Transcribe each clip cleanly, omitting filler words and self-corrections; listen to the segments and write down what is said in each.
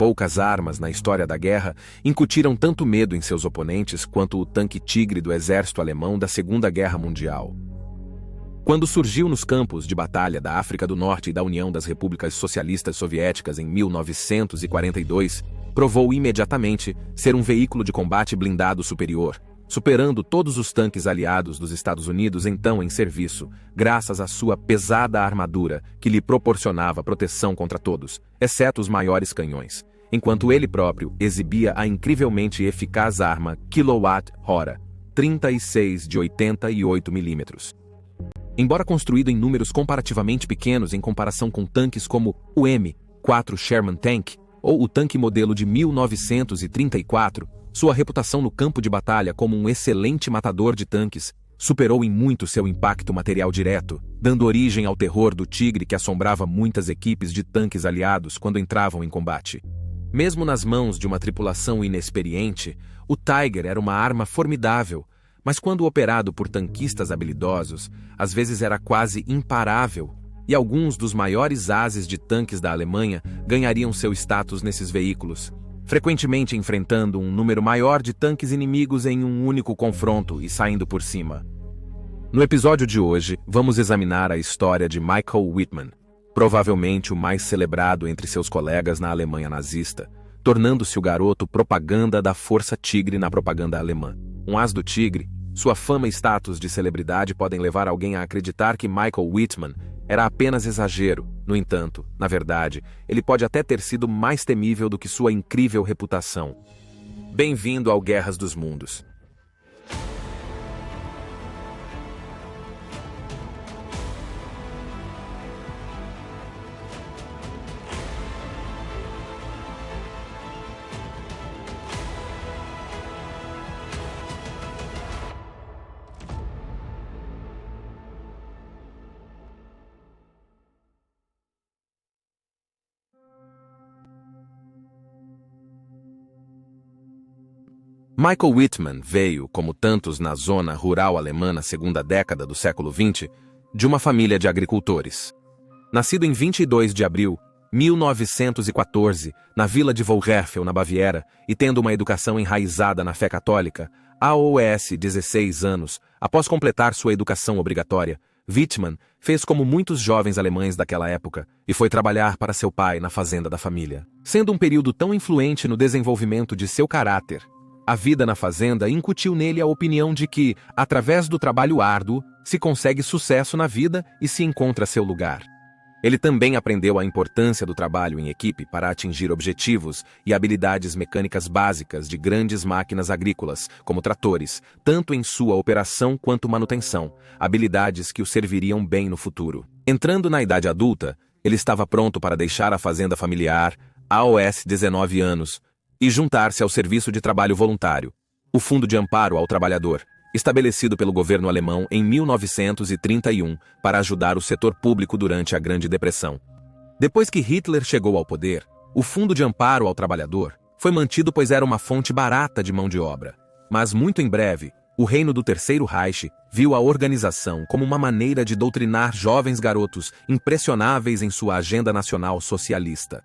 Poucas armas na história da guerra incutiram tanto medo em seus oponentes quanto o tanque Tigre do exército alemão da Segunda Guerra Mundial. Quando surgiu nos campos de batalha da África do Norte e da União das Repúblicas Socialistas Soviéticas em 1942, provou imediatamente ser um veículo de combate blindado superior, superando todos os tanques aliados dos Estados Unidos então em serviço, graças à sua pesada armadura que lhe proporcionava proteção contra todos, exceto os maiores canhões, enquanto ele próprio exibia a incrivelmente eficaz arma Kilowatt-hora 36 de 88 mm. Embora construído em números comparativamente pequenos em comparação com tanques como o M4 Sherman Tank ou o tanque modelo de 1934, sua reputação no campo de batalha como um excelente matador de tanques superou em muito seu impacto material direto, dando origem ao terror do Tigre que assombrava muitas equipes de tanques aliados quando entravam em combate. Mesmo nas mãos de uma tripulação inexperiente, o Tiger era uma arma formidável, mas quando operado por tanquistas habilidosos, às vezes era quase imparável, e alguns dos maiores ases de tanques da Alemanha ganhariam seu status nesses veículos, frequentemente enfrentando um número maior de tanques inimigos em um único confronto e saindo por cima. No episódio de hoje, vamos examinar a história de Michael Wittmann, provavelmente o mais celebrado entre seus colegas na Alemanha nazista, tornando-se o garoto propaganda da Força Tigre na propaganda alemã. Um as do Tigre, sua fama e status de celebridade podem levar alguém a acreditar que Michael Wittmann era apenas exagero. No entanto, na verdade, ele pode até ter sido mais temível do que sua incrível reputação. Bem-vindo ao Guerras dos Mundos. Michael Wittmann veio, como tantos na zona rural alemã na segunda década do século XX, de uma família de agricultores. Nascido em 22 de abril de 1914, na vila de Wolrefel, na Baviera, e tendo uma educação enraizada na fé católica, aos 16 anos, após completar sua educação obrigatória, Wittmann fez como muitos jovens alemães daquela época e foi trabalhar para seu pai na fazenda da família. Sendo um período tão influente no desenvolvimento de seu caráter, a vida na fazenda incutiu nele a opinião de que, através do trabalho árduo, se consegue sucesso na vida e se encontra seu lugar. Ele também aprendeu a importância do trabalho em equipe para atingir objetivos e habilidades mecânicas básicas de grandes máquinas agrícolas, como tratores, tanto em sua operação quanto manutenção, habilidades que o serviriam bem no futuro. Entrando na idade adulta, ele estava pronto para deixar a fazenda familiar, aos 19 anos, e juntar-se ao Serviço de Trabalho Voluntário, o Fundo de Amparo ao Trabalhador, estabelecido pelo governo alemão em 1931 para ajudar o setor público durante a Grande Depressão. Depois que Hitler chegou ao poder, o Fundo de Amparo ao Trabalhador foi mantido pois era uma fonte barata de mão de obra. Mas muito em breve, o reino do Terceiro Reich viu a organização como uma maneira de doutrinar jovens garotos impressionáveis em sua agenda nacional socialista.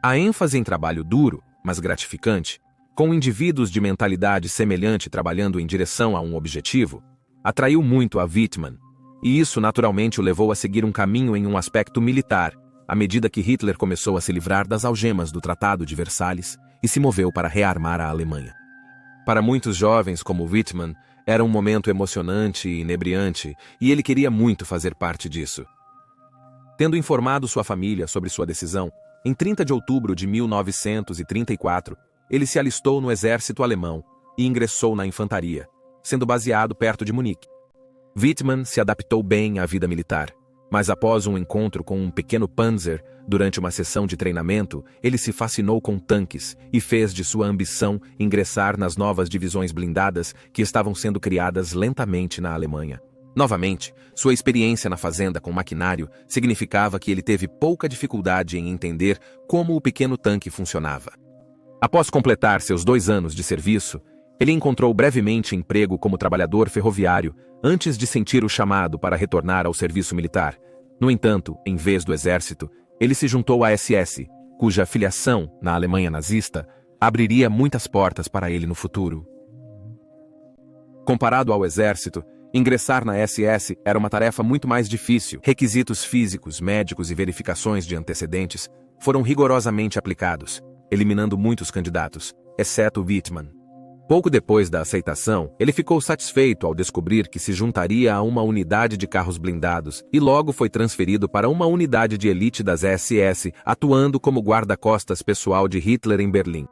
A ênfase em trabalho duro, mas gratificante, com indivíduos de mentalidade semelhante trabalhando em direção a um objetivo, atraiu muito a Wittmann, e isso naturalmente o levou a seguir um caminho em um aspecto militar, à medida que Hitler começou a se livrar das algemas do Tratado de Versalhes e se moveu para rearmar a Alemanha. Para muitos jovens como Wittmann, era um momento emocionante e inebriante, e ele queria muito fazer parte disso. Tendo informado sua família sobre sua decisão, em 30 de outubro de 1934, ele se alistou no exército alemão e ingressou na infantaria, sendo baseado perto de Munique. Wittmann se adaptou bem à vida militar, mas após um encontro com um pequeno Panzer, durante uma sessão de treinamento, ele se fascinou com tanques e fez de sua ambição ingressar nas novas divisões blindadas que estavam sendo criadas lentamente na Alemanha. Novamente, sua experiência na fazenda com maquinário significava que ele teve pouca dificuldade em entender como o pequeno tanque funcionava. Após completar seus 2 anos de serviço, ele encontrou brevemente emprego como trabalhador ferroviário antes de sentir o chamado para retornar ao serviço militar. No entanto, em vez do exército, ele se juntou à SS cuja filiação na Alemanha nazista abriria muitas portas para ele no futuro. Comparado ao exército, ingressar na SS era uma tarefa muito mais difícil. Requisitos físicos, médicos e verificações de antecedentes foram rigorosamente aplicados, eliminando muitos candidatos, exceto Wittmann. Pouco depois da aceitação, ele ficou satisfeito ao descobrir que se juntaria a uma unidade de carros blindados e logo foi transferido para uma unidade de elite das SS, atuando como guarda-costas pessoal de Hitler em Berlim.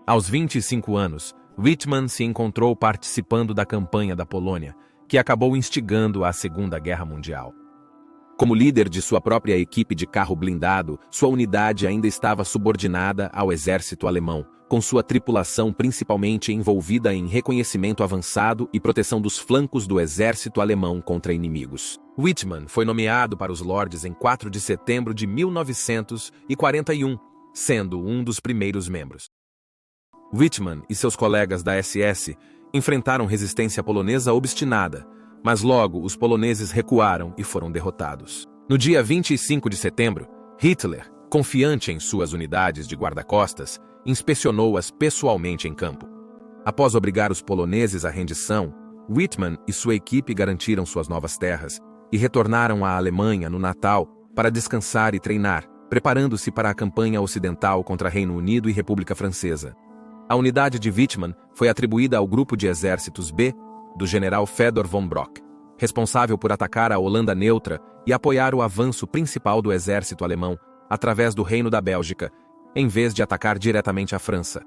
Aos 25 anos, Wittmann se encontrou participando da campanha da Polônia, que acabou instigando a Segunda Guerra Mundial. Como líder de sua própria equipe de carro blindado, sua unidade ainda estava subordinada ao exército alemão, com sua tripulação principalmente envolvida em reconhecimento avançado e proteção dos flancos do exército alemão contra inimigos. Wittmann foi nomeado para os Lords em 4 de setembro de 1941, sendo um dos primeiros membros. Wittmann e seus colegas da SS enfrentaram resistência polonesa obstinada, mas logo os poloneses recuaram e foram derrotados. No dia 25 de setembro, Hitler, confiante em suas unidades de guarda-costas, inspecionou-as pessoalmente em campo. Após obrigar os poloneses à rendição, Wittmann e sua equipe garantiram suas novas terras e retornaram à Alemanha no Natal para descansar e treinar, preparando-se para a campanha ocidental contra Reino Unido e República Francesa. A unidade de Wittmann foi atribuída ao grupo de exércitos B do general Fedor von Brock, responsável por atacar a Holanda neutra e apoiar o avanço principal do exército alemão através do Reino da Bélgica, em vez de atacar diretamente a França.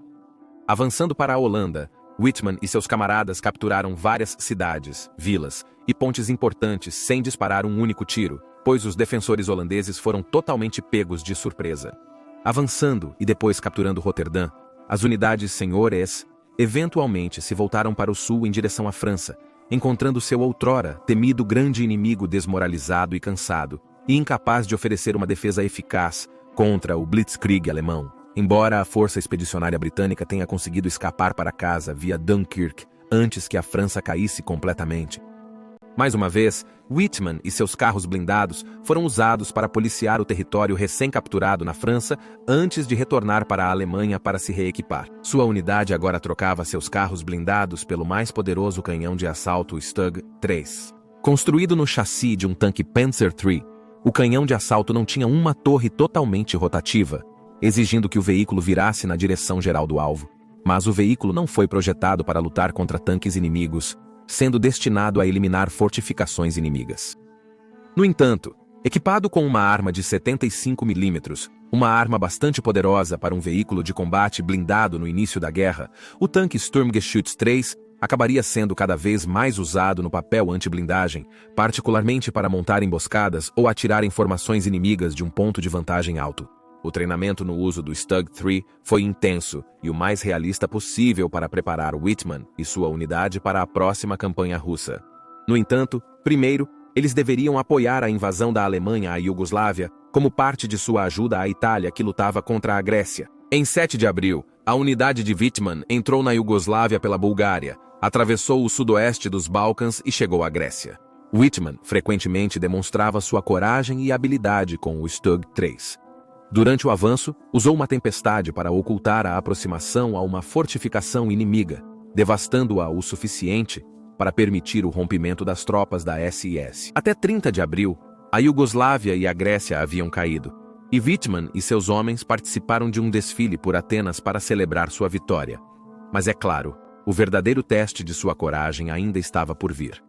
Avançando para a Holanda, Wittmann e seus camaradas capturaram várias cidades, vilas e pontes importantes sem disparar um único tiro, pois os defensores holandeses foram totalmente pegos de surpresa. Avançando e depois capturando Roterdã, as unidades senhores eventualmente se voltaram para o sul em direção à França, encontrando seu outrora temido grande inimigo desmoralizado e cansado, e incapaz de oferecer uma defesa eficaz contra o Blitzkrieg alemão, embora a força expedicionária britânica tenha conseguido escapar para casa via Dunkirk antes que a França caísse completamente. Mais uma vez, Wittmann e seus carros blindados foram usados para policiar o território recém-capturado na França antes de retornar para a Alemanha para se reequipar. Sua unidade agora trocava seus carros blindados pelo mais poderoso canhão de assalto Stug 3. Construído no chassi de um tanque Panzer III, o canhão de assalto não tinha uma torre totalmente rotativa, exigindo que o veículo virasse na direção geral do alvo. Mas o veículo não foi projetado para lutar contra tanques inimigos, sendo destinado a eliminar fortificações inimigas. No entanto, equipado com uma arma de 75 mm, uma arma bastante poderosa para um veículo de combate blindado no início da guerra, o tanque Sturmgeschütz 3 acabaria sendo cada vez mais usado no papel anti-blindagem, particularmente para montar emboscadas ou atirar em formações inimigas de um ponto de vantagem alto. O treinamento no uso do Stug 3 foi intenso e o mais realista possível para preparar Wittmann e sua unidade para a próxima campanha russa. No entanto, primeiro, eles deveriam apoiar a invasão da Alemanha à Iugoslávia como parte de sua ajuda à Itália que lutava contra a Grécia. Em 7 de abril, a unidade de Wittmann entrou na Iugoslávia pela Bulgária, atravessou o sudoeste dos Balcãs e chegou à Grécia. Wittmann frequentemente demonstrava sua coragem e habilidade com o Stug 3. Durante o avanço, usou uma tempestade para ocultar a aproximação a uma fortificação inimiga, devastando-a o suficiente para permitir o rompimento das tropas da SS. Até 30 de abril, a Iugoslávia e a Grécia haviam caído, e Wittmann e seus homens participaram de um desfile por Atenas para celebrar sua vitória. Mas é claro, o verdadeiro teste de sua coragem ainda estava por vir.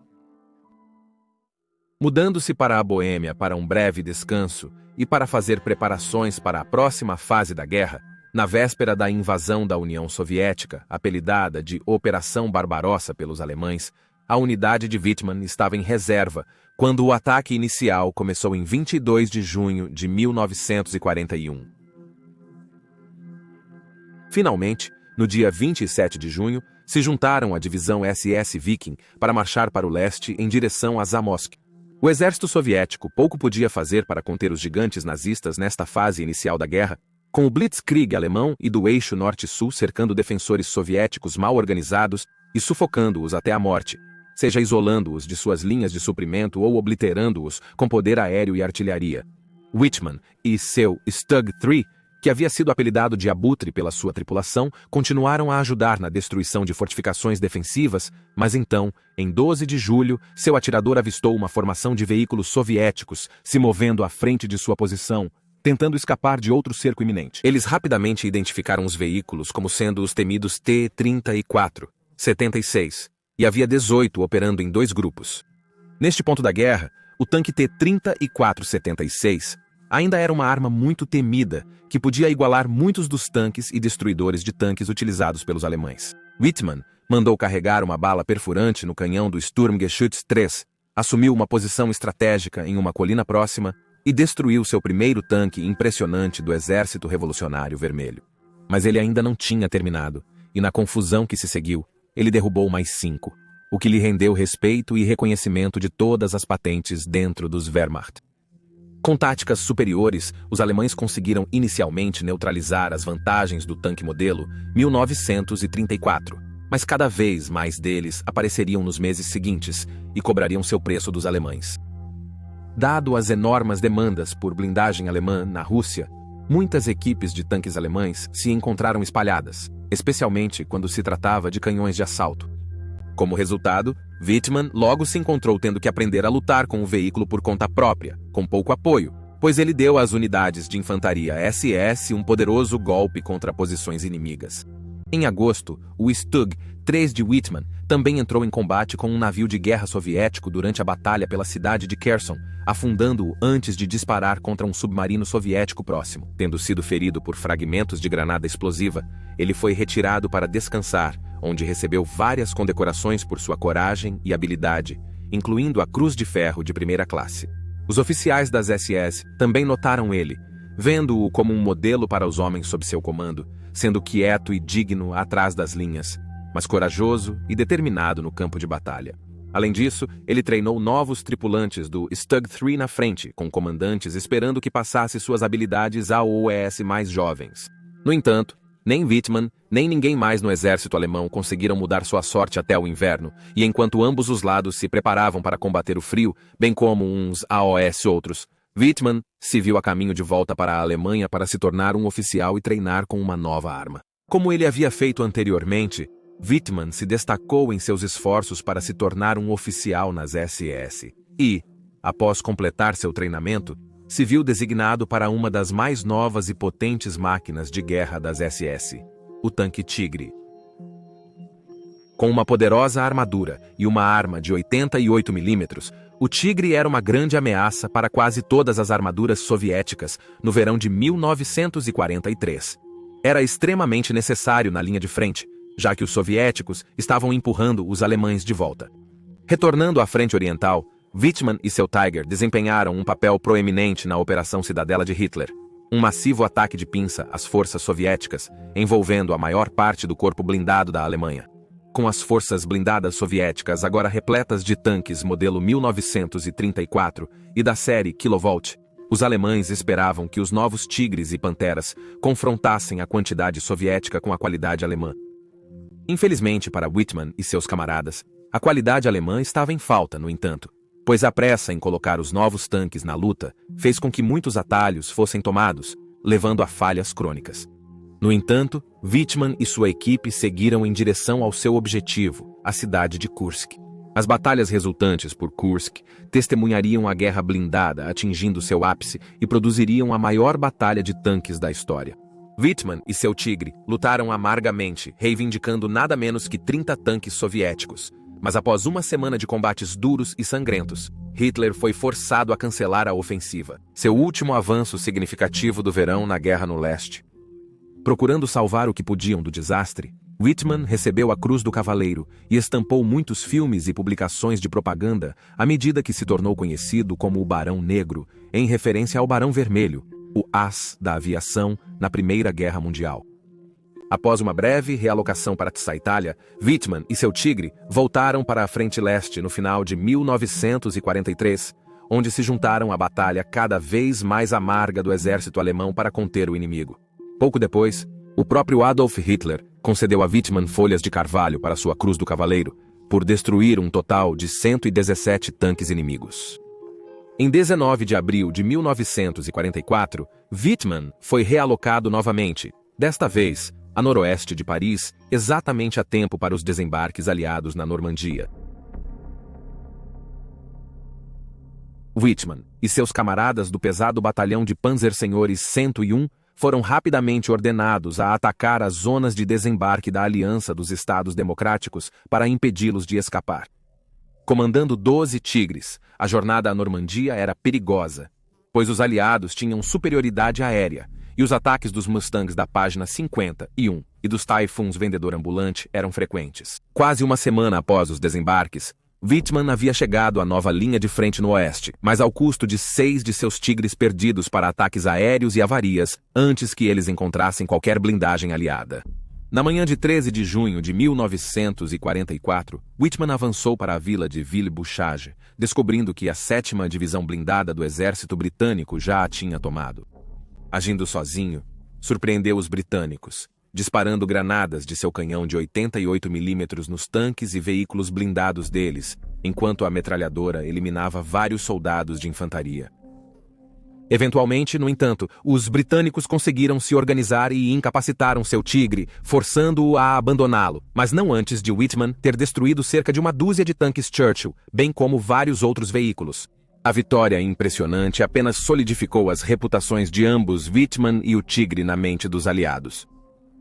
Mudando-se para a Boêmia para um breve descanso e para fazer preparações para a próxima fase da guerra, na véspera da invasão da União Soviética, apelidada de Operação Barbarossa pelos alemães, a unidade de Wittmann estava em reserva quando o ataque inicial começou em 22 de junho de 1941. Finalmente, no dia 27 de junho, se juntaram à divisão SS Viking para marchar para o leste em direção a Zamość. O exército soviético pouco podia fazer para conter os gigantes nazistas nesta fase inicial da guerra, com o Blitzkrieg alemão e do eixo norte-sul cercando defensores soviéticos mal organizados e sufocando-os até a morte, seja isolando-os de suas linhas de suprimento ou obliterando-os com poder aéreo e artilharia. Whitman e seu Stug 3, que havia sido apelidado de Abutre pela sua tripulação, continuaram a ajudar na destruição de fortificações defensivas, mas então, em 12 de julho, seu atirador avistou uma formação de veículos soviéticos se movendo à frente de sua posição, tentando escapar de outro cerco iminente. Eles rapidamente identificaram os veículos como sendo os temidos T-34, 76, e havia 18 operando em 2 grupos. Neste ponto da guerra, o tanque T-34-76 ainda era uma arma muito temida, que podia igualar muitos dos tanques e destruidores de tanques utilizados pelos alemães. Whitman mandou carregar uma bala perfurante no canhão do Sturmgeschütz 3, assumiu uma posição estratégica em uma colina próxima e destruiu seu primeiro tanque impressionante do Exército Revolucionário Vermelho. Mas ele ainda não tinha terminado, e na confusão que se seguiu, ele derrubou mais 5, o que lhe rendeu respeito e reconhecimento de todas as patentes dentro dos Wehrmacht. Com táticas superiores, os alemães conseguiram inicialmente neutralizar as vantagens do tanque modelo 1934, mas cada vez mais deles apareceriam nos meses seguintes e cobrariam seu preço dos alemães. Dado as enormes demandas por blindagem alemã na Rússia, muitas equipes de tanques alemães se encontraram espalhadas, especialmente quando se tratava de canhões de assalto. Como resultado, Whitman logo se encontrou tendo que aprender a lutar com o veículo por conta própria, com pouco apoio, pois ele deu às unidades de infantaria SS um poderoso golpe contra posições inimigas. Em agosto, o Stug 3 de Whitman também entrou em combate com um navio de guerra soviético durante a batalha pela cidade de Kherson, afundando-o antes de disparar contra um submarino soviético próximo. Tendo sido ferido por fragmentos de granada explosiva, ele foi retirado para descansar, onde recebeu várias condecorações por sua coragem e habilidade, incluindo a Cruz de Ferro de primeira classe. Os oficiais das SS também notaram ele, vendo-o como um modelo para os homens sob seu comando, sendo quieto e digno atrás das linhas, mas corajoso e determinado no campo de batalha. Além disso, ele treinou novos tripulantes do Stug 3 na frente, com comandantes esperando que passasse suas habilidades a OES mais jovens. No entanto, nem Whitman, nem ninguém mais no exército alemão conseguiram mudar sua sorte até o inverno, e enquanto ambos os lados se preparavam para combater o frio, bem como uns AOS outros, Whitman se viu a caminho de volta para a Alemanha para se tornar um oficial e treinar com uma nova arma. Como ele havia feito anteriormente, Whitman se destacou em seus esforços para se tornar um oficial nas SS e, após completar seu treinamento, se viu designado para uma das mais novas e potentes máquinas de guerra das SS, o tanque Tigre. Com uma poderosa armadura e uma arma de 88 mm, o Tigre era uma grande ameaça para quase todas as armaduras soviéticas no verão de 1943. Era extremamente necessário na linha de frente, já que os soviéticos estavam empurrando os alemães de volta. Retornando à frente oriental, Whitman e seu Tiger desempenharam um papel proeminente na Operação Cidadela de Hitler, um massivo ataque de pinça às forças soviéticas, envolvendo a maior parte do corpo blindado da Alemanha. Com as forças blindadas soviéticas agora repletas de tanques modelo 1934 e da série Kilovolt, os alemães esperavam que os novos Tigres e Panteras confrontassem a quantidade soviética com a qualidade alemã. Infelizmente para Whitman e seus camaradas, a qualidade alemã estava em falta, no entanto, pois a pressa em colocar os novos tanques na luta fez com que muitos atalhos fossem tomados, levando a falhas crônicas. No entanto, Whitman e sua equipe seguiram em direção ao seu objetivo, a cidade de Kursk. As batalhas resultantes por Kursk testemunhariam a guerra blindada atingindo seu ápice e produziriam a maior batalha de tanques da história. Whitman e seu Tigre lutaram amargamente, reivindicando nada menos que 30 tanques soviéticos. Mas após uma semana de combates duros e sangrentos, Hitler foi forçado a cancelar a ofensiva, seu último avanço significativo do verão na Guerra no Leste. Procurando salvar o que podiam do desastre, Whitman recebeu a Cruz do Cavaleiro e estampou muitos filmes e publicações de propaganda à medida que se tornou conhecido como o Barão Negro, em referência ao Barão Vermelho, o as da aviação na Primeira Guerra Mundial. Após uma breve realocação para Tsaitália, Whitman e seu Tigre voltaram para a Frente Leste no final de 1943, onde se juntaram à batalha cada vez mais amarga do exército alemão para conter o inimigo. Pouco depois, o próprio Adolf Hitler concedeu a Whitman folhas de carvalho para sua Cruz do Cavaleiro, por destruir um total de 117 tanques inimigos. Em 19 de abril de 1944, Wittmann foi realocado novamente, desta vez a noroeste de Paris, exatamente a tempo para os desembarques aliados na Normandia. Wittmann e seus camaradas do pesado batalhão de Panzersenhores 101 foram rapidamente ordenados a atacar as zonas de desembarque da Aliança dos Estados Democráticos para impedi-los de escapar. Comandando 12 Tigres, a jornada à Normandia era perigosa, pois os aliados tinham superioridade aérea e os ataques dos Mustangs da página 51 e dos Typhoons vendedor ambulante eram frequentes. Quase uma semana após os desembarques, Wittmann havia chegado à nova linha de frente no oeste, mas ao custo de 6 de seus Tigres perdidos para ataques aéreos e avarias antes que eles encontrassem qualquer blindagem aliada. Na manhã de 13 de junho de 1944, Wittmann avançou para a vila de Ville-Bouchage, descobrindo que a 7ª Divisão Blindada do Exército Britânico já a tinha tomado. Agindo sozinho, surpreendeu os britânicos, disparando granadas de seu canhão de 88 mm nos tanques e veículos blindados deles, enquanto a metralhadora eliminava vários soldados de infantaria. Eventualmente, no entanto, os britânicos conseguiram se organizar e incapacitaram seu Tigre, forçando-o a abandoná-lo, mas não antes de Wittmann ter destruído cerca de uma dúzia de tanques Churchill, bem como vários outros veículos. A vitória impressionante apenas solidificou as reputações de ambos Wittmann e o Tigre na mente dos aliados.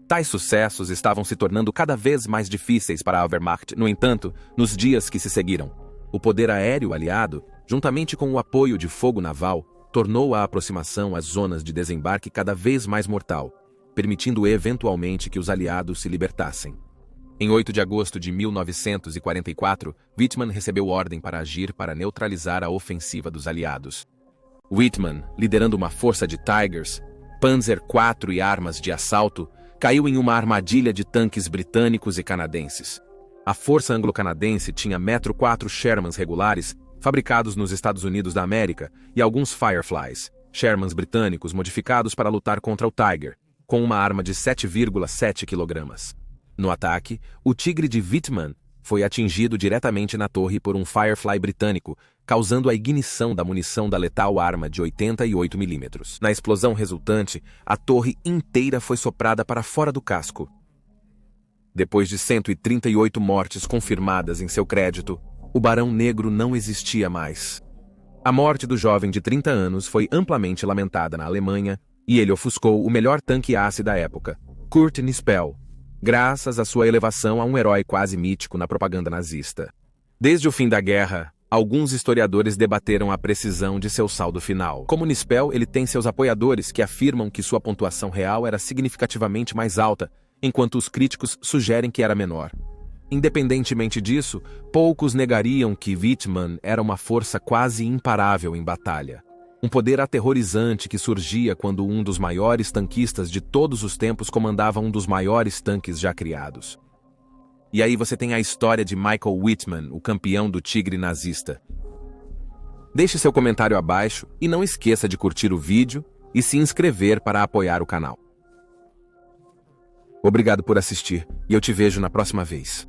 Tais sucessos estavam se tornando cada vez mais difíceis para a Wehrmacht, no entanto, nos dias que se seguiram. O poder aéreo aliado, juntamente com o apoio de fogo naval, tornou a aproximação às zonas de desembarque cada vez mais mortal, permitindo eventualmente que os aliados se libertassem. Em 8 de agosto de 1944, Wittmann recebeu ordem para agir para neutralizar a ofensiva dos aliados. Wittmann, liderando uma força de Tigers, Panzer IV e armas de assalto, caiu em uma armadilha de tanques britânicos e canadenses. A força anglo-canadense tinha Metro 4 Shermans regulares, fabricados nos Estados Unidos da América, e alguns Fireflies, Shermans britânicos modificados para lutar contra o Tiger, com uma arma de 7,7 kg. No ataque, o Tigre de Wittmann foi atingido diretamente na torre por um Firefly britânico, causando a ignição da munição da letal arma de 88 mm. Na explosão resultante, a torre inteira foi soprada para fora do casco. Depois de 138 mortes confirmadas em seu crédito, o Barão Negro não existia mais. A morte do jovem de 30 anos foi amplamente lamentada na Alemanha e ele ofuscou o melhor tanque Ace da época, Kurt Nispel, graças à sua elevação a um herói quase mítico na propaganda nazista. Desde o fim da guerra, alguns historiadores debateram a precisão de seu saldo final. Como Nispel, ele tem seus apoiadores que afirmam que sua pontuação real era significativamente mais alta, enquanto os críticos sugerem que era menor. Independentemente disso, poucos negariam que Wittmann era uma força quase imparável em batalha. Um poder aterrorizante que surgia quando um dos maiores tanquistas de todos os tempos comandava um dos maiores tanques já criados. E aí você tem a história de Michael Wittmann, o campeão do Tigre nazista. Deixe seu comentário abaixo e não esqueça de curtir o vídeo e se inscrever para apoiar o canal. Obrigado por assistir e eu te vejo na próxima vez.